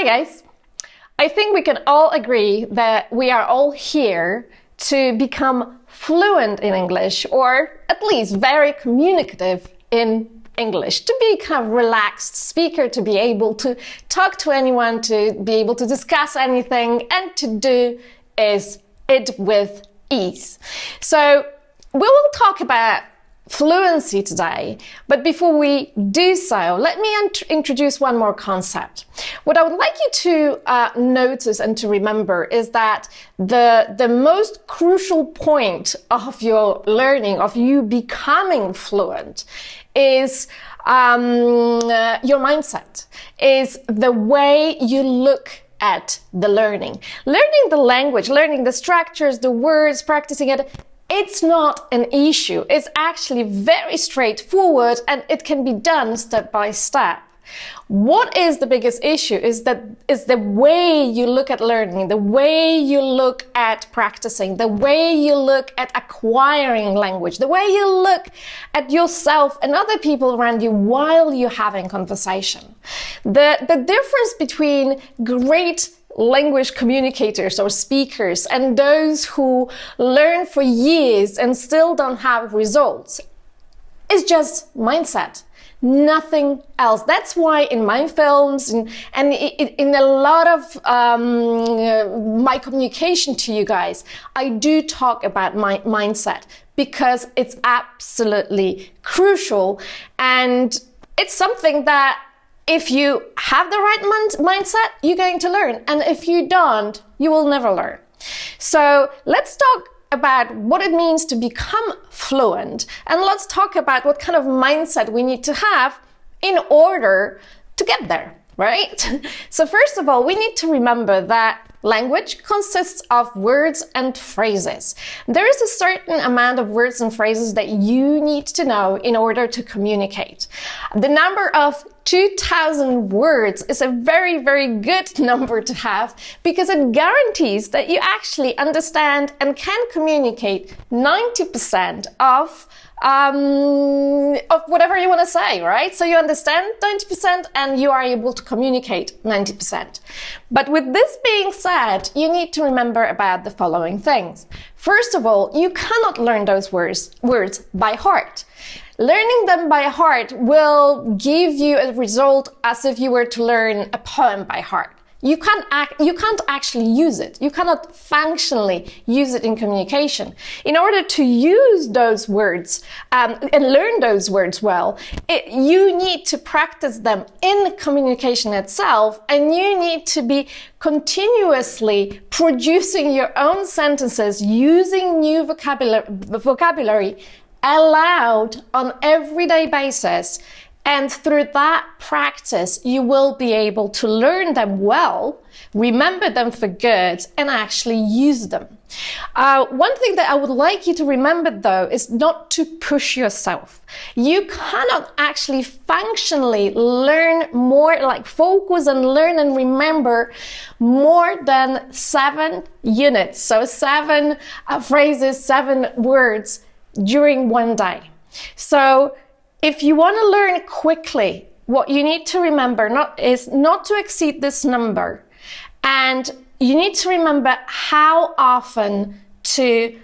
Hi guys! I think we can all agree that we are all here to become fluent in English, or at least very communicative in English, to be kind of relaxed speaker, to be able to talk to anyone, to be able to discuss anything, and to do it with ease. So we will talk about fluency today, but before we do so, let me introduce one more concept. What I would like you to notice and to remember is that the most crucial point of your learning, of you becoming fluent, is your mindset, is the way you look at the learning. Learning the language, learning the structures, the words, practicing it, it's not an issue. It's actually very straightforward and it can be done step by step. What is the biggest issue is the way you look at learning, the way you look at practicing, the way you look at acquiring language, the way you look at yourself and other people around you while you're having conversation. The difference between great language communicators or speakers and those who learn for years and still don't have results is just mindset. Nothing else. That's why in my films and in a lot of my communication to you guys, I do talk about my mindset because it's absolutely crucial, and it's something that if you have the right mindset, you're going to learn. And if you don't, you will never learn. So let's talk about what it means to become fluent. And let's talk about what kind of mindset we need to have in order to get there, right? So first of all, we need to remember that language consists of words and phrases. There is a certain amount of words and phrases that you need to know in order to communicate. The number of 2,000 words is a very, very good number to have because it guarantees that you actually understand and can communicate 90% of whatever you want to say, right? So you understand 90% and you are able to communicate 90%. But with this being said, you need to remember about the following things. First of all, you cannot learn those words by heart. Learning them by heart will give you a result as if you were to learn a poem by heart. You can't actually use it. You cannot functionally use it in communication. In order to use those words and learn those words well, you need to practice them in communication itself, and you need to be continuously producing your own sentences using new vocabulary aloud on everyday basis. And through that practice, you will be able to learn them well, remember them for good, and actually use them. One thing that I would like you to remember, though, is not to push yourself. You cannot actually functionally learn more, like focus and learn and remember more than 7 units, so 7 phrases, 7 words during one day. So if you want to learn quickly, what you need to remember is not to exceed this number. And you need to remember how often to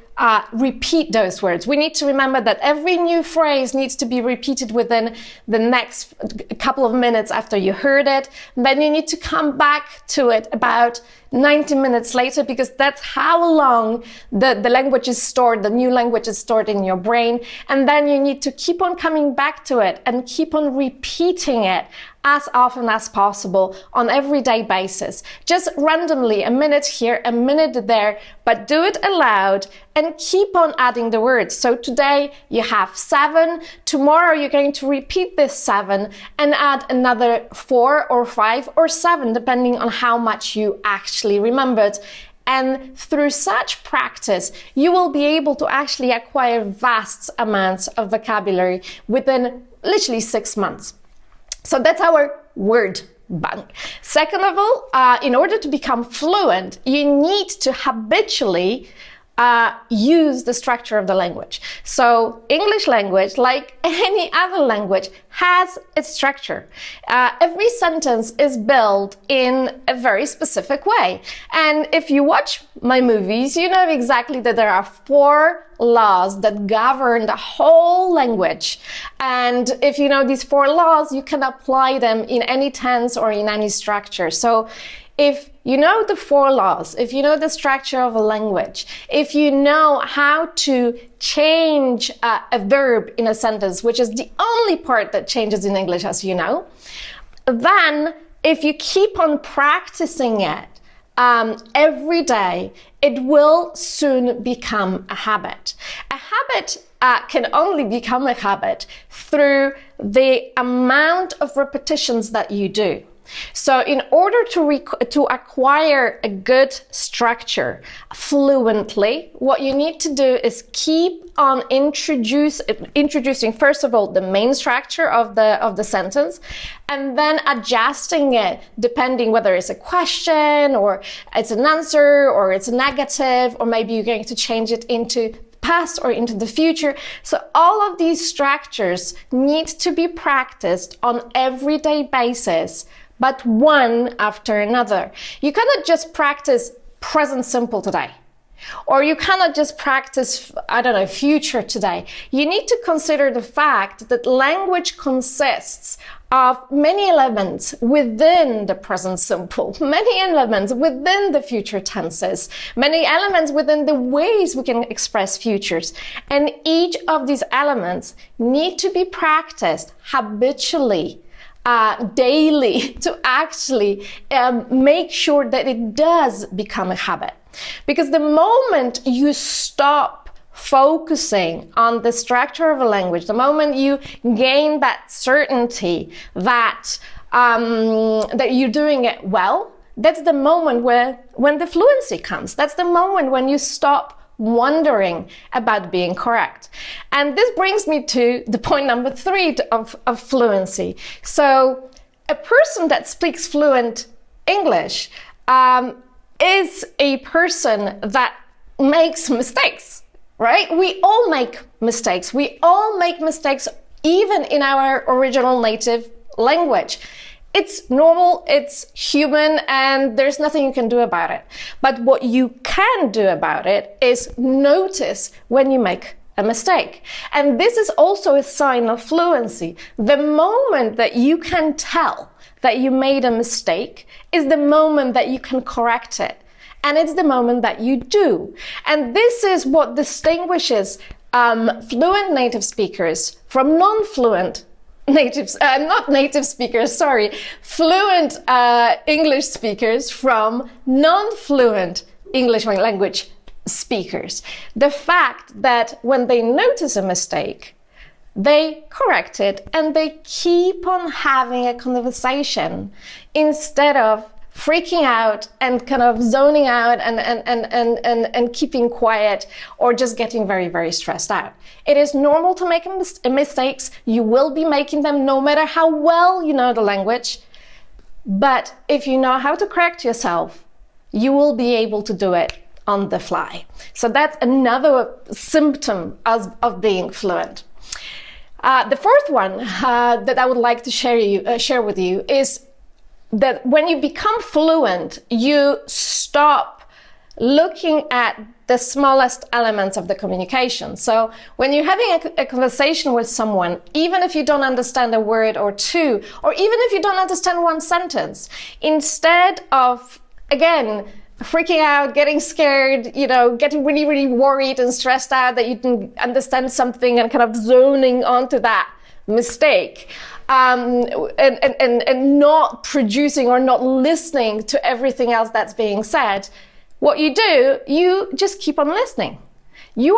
repeat those words. We need to remember that every new phrase needs to be repeated within the next couple of minutes after you heard it. And then you need to come back to it about 90 minutes later, because that's how long the language is stored, the new language is stored in your brain. And then you need to keep on coming back to it and keep on repeating it as often as possible on everyday basis. Just randomly, a minute here, a minute there, but do it aloud and keep on adding the words. So today you have 7, tomorrow you're going to repeat this 7 and add another 4 or 5 or 7, depending on how much you actually remembered. And through such practice, you will be able to actually acquire vast amounts of vocabulary within literally 6 months. So that's our word bank. Second of all, in order to become fluent, you need to habitually use the structure of the language. So English language, like any other language, has its structure. Every sentence is built in a very specific way. And if you watch my movies, you know exactly that there are 4 laws that govern the whole language. And if you know these 4 laws, you can apply them in any tense or in any structure. So if you know the 4 laws, if you know the structure of a language, if you know how to change a verb in a sentence, which is the only part that changes in English, as you know, then if you keep on practicing it every day, it will soon become a habit. A habit can only become a habit through the amount of repetitions that you do. So in order to acquire a good structure fluently, what you need to do is keep on introducing first of all the main structure of the sentence, and then adjusting it depending whether it's a question or it's an answer or it's a negative, or maybe you're going to change it into past or into the future. So all of these structures need to be practiced on everyday basis, but one after another. You cannot just practice present simple today. Or you cannot just practice, future today. You need to consider the fact that language consists of many elements within the present simple, many elements within the future tenses, many elements within the ways we can express futures. And each of these elements need to be practiced habitually, daily, to actually make sure that it does become a habit. Because the moment you stop focusing on the structure of a language, the moment you gain that certainty that that you're doing it well, that's the moment when the fluency comes. That's the moment when you stop wondering about being correct. And this brings me to the point number 3 of fluency. So a person that speaks fluent English is a person that makes mistakes, right? We all make mistakes. We all make mistakes even in our original native language. It's normal, it's human, and there's nothing you can do about it. But what you can do about it is notice when you make a mistake. And this is also a sign of fluency. The moment that you can tell that you made a mistake is the moment that you can correct it. And it's the moment that you do. And this is what distinguishes fluent native speakers from non-fluent fluent English speakers from non-fluent English language speakers. The fact that when they notice a mistake, they correct it and they keep on having a conversation instead of freaking out and kind of zoning out and keeping quiet or just getting very, very stressed out. It is normal to make mistakes. You will be making them no matter how well you know the language. But if you know how to correct yourself, you will be able to do it on the fly. So that's another symptom of being fluent. The fourth one that I would like to share with you is that when you become fluent, you stop looking at the smallest elements of the communication. So when you're having a conversation with someone, even if you don't understand a word or two, or even if you don't understand one sentence, instead of, again, freaking out, getting scared, getting really, really worried and stressed out that you didn't understand something and kind of zoning onto that mistake, and not producing or not listening to everything else that's being said, what you do, you just keep on listening. You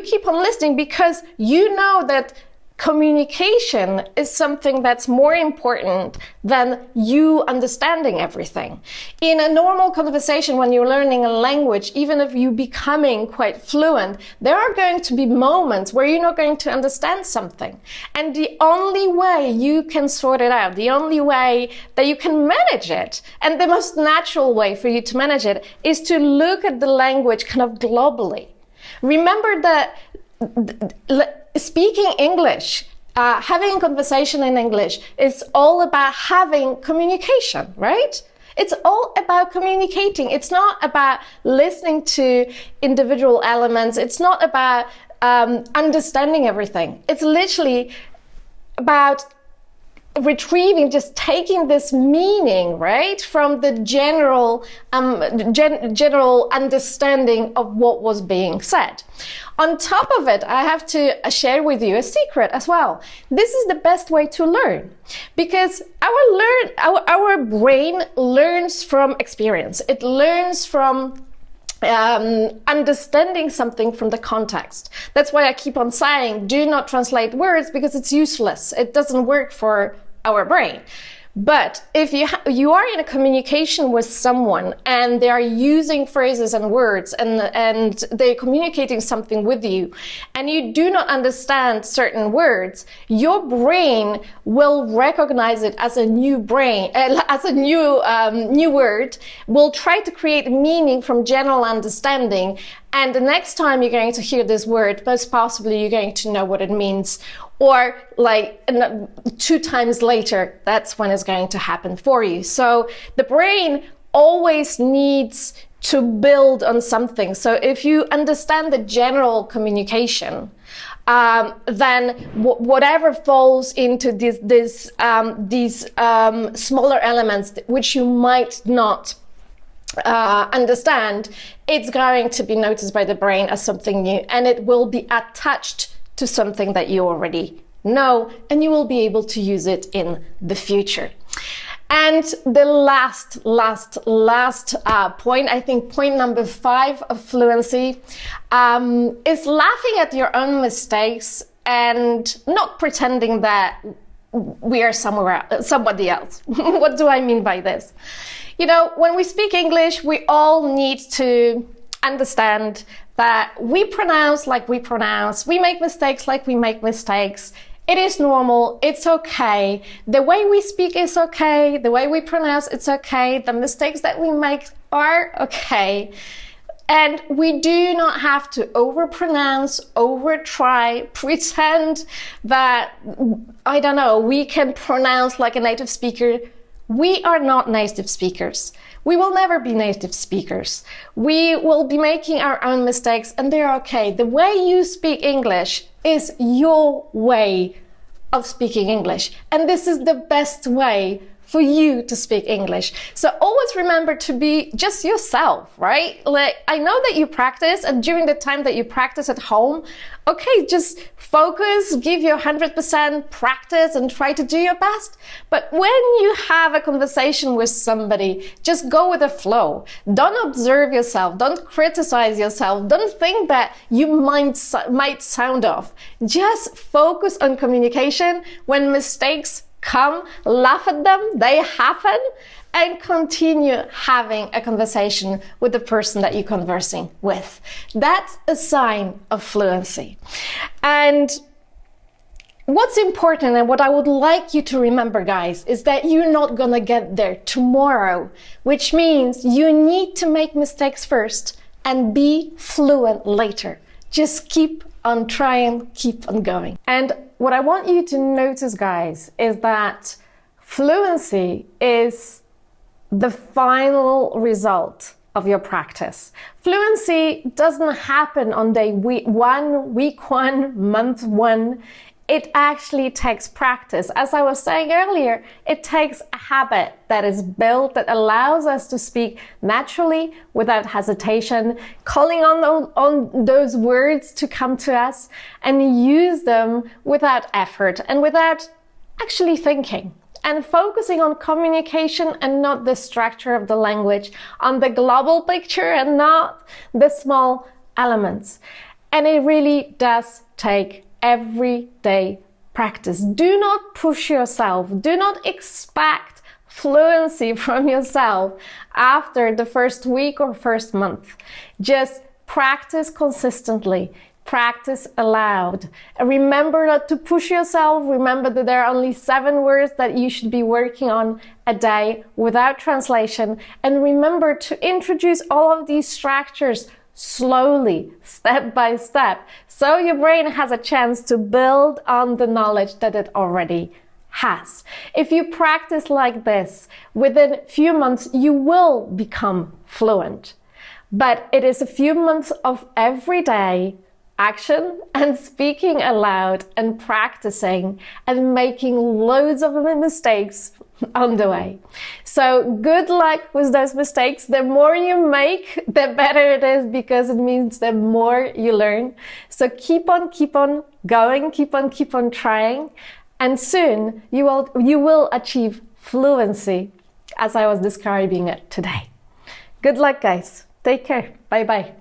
keep on listening because you know that communication is something that's more important than you understanding everything. In a normal conversation, when you're learning a language, even if you're becoming quite fluent, there are going to be moments where you're not going to understand something. And the only way you can sort it out, the only way that you can manage it, and the most natural way for you to manage it, is to look at the language kind of globally. Remember that speaking English, having a conversation in English is all about having communication, right? It's all about communicating. It's not about listening to individual elements. It's not about understanding everything. It's literally about retrieving, just taking this meaning, right, from the general understanding of what was being said. On top of it, I have to share with you a secret as well. This is the best way to learn, because our brain learns from experience. It learns from understanding something from the context. That's why I keep on saying, do not translate words, because it's useless. It doesn't work for our brain. But if you are in a communication with someone and they are using phrases and words and they're communicating something with you and you do not understand certain words, your brain will recognize it as a new new word, will try to create meaning from general understanding. And the next time you're going to hear this word, most possibly you're going to know what it means. Or like 2 times later, that's when it's going to happen for you. So the brain always needs to build on something. So if you understand the general communication, then whatever falls into these smaller elements which you might not understand, it's going to be noticed by the brain as something new, and it will be attached to something that you already know, and you will be able to use it in the future. And the last point, I think point number 5 of fluency, is laughing at your own mistakes and not pretending that we are somebody else. What do I mean by this? You know, when we speak English, we all need to understand that we pronounce like we pronounce, we make mistakes like we make mistakes. It is normal, it's okay. The way we speak is okay, the way we pronounce, it's okay. The mistakes that we make are okay. And we do not have to overpronounce, over-try, pretend that, I don't know, we can pronounce like a native speaker. We are not native speakers. We will never be native speakers. We will be making our own mistakes, and they're okay. The way you speak English is your way of speaking English. And this is the best way for you to speak English. So always remember to be just yourself, right? Like, I know that you practice, and during the time that you practice at home, okay, just focus, give your 100% practice and try to do your best. But when you have a conversation with somebody, just go with the flow. Don't observe yourself. Don't criticize yourself. Don't think that you might sound off. Just focus on communication. When mistakes come, laugh at them, they happen, and continue having a conversation with the person that you're conversing with. That's a sign of fluency. And what's important, and what I would like you to remember, guys, is that you're not gonna get there tomorrow, which means you need to make mistakes first and be fluent later. Just keep on trying, keep on going. And what I want you to notice, guys, is that fluency is the final result of your practice. Fluency doesn't happen on day week one, month 1. It actually takes practice. As I was saying earlier, it takes a habit that is built, that allows us to speak naturally without hesitation, calling on those words to come to us, and use them without effort and without actually thinking. And focusing on communication and not the structure of the language, on the global picture and not the small elements. And it really does take everyday practice. Do not push yourself. Do not expect fluency from yourself after the first week or first month. Just practice consistently. Practice aloud. Remember not to push yourself. Remember that there are only 7 words that you should be working on a day without translation. And remember to introduce all of these structures slowly, step by step, so your brain has a chance to build on the knowledge that it already has. If you practice like this, within a few months, you will become fluent. But it is a few months of everyday action and speaking aloud and practicing and making loads of mistakes on the way. So good luck with those mistakes. The more you make, the better it is, because it means the more you learn. So keep on going, keep on trying, and soon you will achieve fluency as I was describing it today. Good luck, guys. Take care. Bye bye.